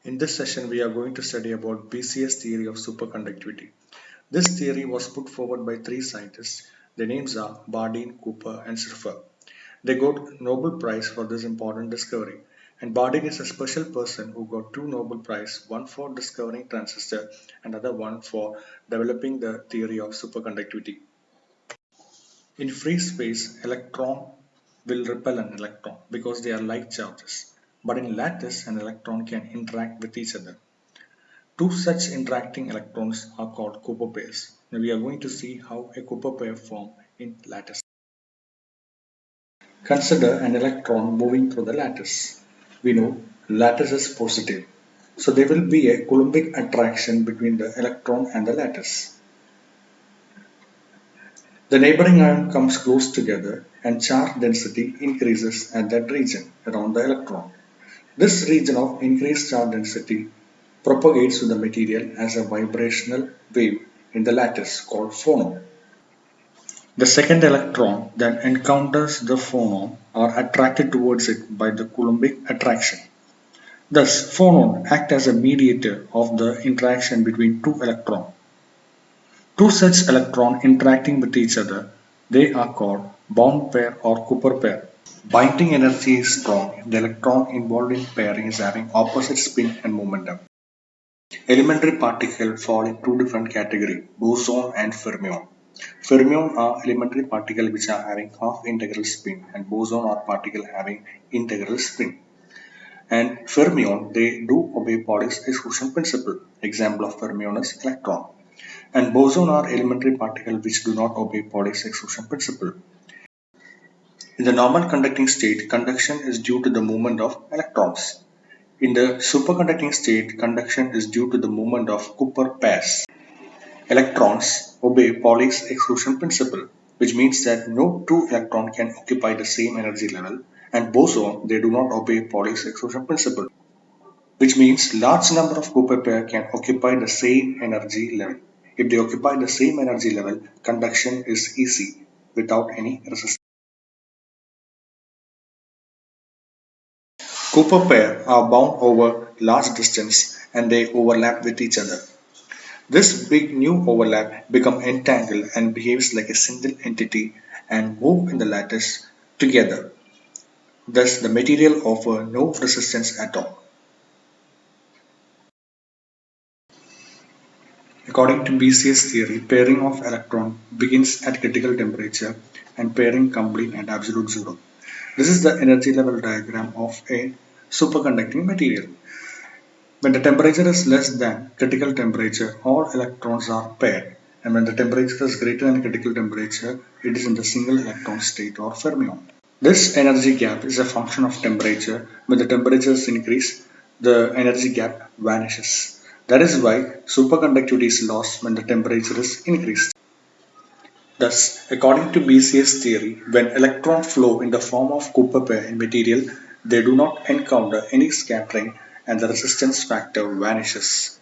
In this session, we are going to study about BCS theory of superconductivity. This theory was put forward by three scientists. Their names are Bardeen, Cooper, and Schrieffer. They got Nobel Prize for this important discovery. And Bardeen is a special person who got two Nobel Prize, one for discovering transistor and other one for developing the theory of superconductivity. In free space, electron will repel an electron because they are like charges. But in lattice, an electron can interact with each other. Two such interacting electrons are called Cooper pairs. Now we are going to see how a Cooper pair form in lattice. Consider an electron moving through the lattice. We know lattice is positive. So there will be a Coulombic attraction between the electron and the lattice. The neighboring ion comes close together and charge density increases at that region around the electron. This region of increased charge density propagates to the material as a vibrational wave in the lattice called phonon. The second electron that encounters the phonon are attracted towards it by the Coulombic attraction. Thus, phonon act as a mediator of the interaction between two electrons. Two such electrons interacting with each other, they are called bond pair or Cooper pair. Binding energy is strong if the electron involved in pairing is having opposite spin and momentum. Elementary particles fall in two different categories, boson and fermion. Fermion are elementary particles which are having half integral spin and boson are particles having integral spin. And fermion, they do obey Pauli's exclusion principle. Example of fermion is electron. And boson are elementary particles which do not obey Pauli's exclusion principle. In the normal conducting state, conduction is due to the movement of electrons. In the superconducting state, conduction is due to the movement of Cooper pairs. Electrons obey Pauli's exclusion principle, which means that no two electrons can occupy the same energy level, and boson, they do not obey Pauli's exclusion principle, which means large number of Cooper pair can occupy the same energy level. If they occupy the same energy level, conduction is easy without any resistance. Cooper pair are bound over large distance and they overlap with each other. This big new overlap become entangled and behaves like a single entity and move in the lattice together. Thus the material offer no resistance at all. According to BCS theory, pairing of electron begins at critical temperature and pairing complete at absolute zero. This is the energy level diagram of a superconducting material. When the temperature is less than critical temperature, all electrons are paired, and when the temperature is greater than critical temperature, it is in the single electron state or fermion. This energy gap is a function of temperature. When the temperatures increase, the energy gap vanishes. That is why superconductivity is lost when the temperature is increased. Thus, according to BCS theory, when electrons flow in the form of Cooper pair in material, they do not encounter any scattering and the resistance factor vanishes.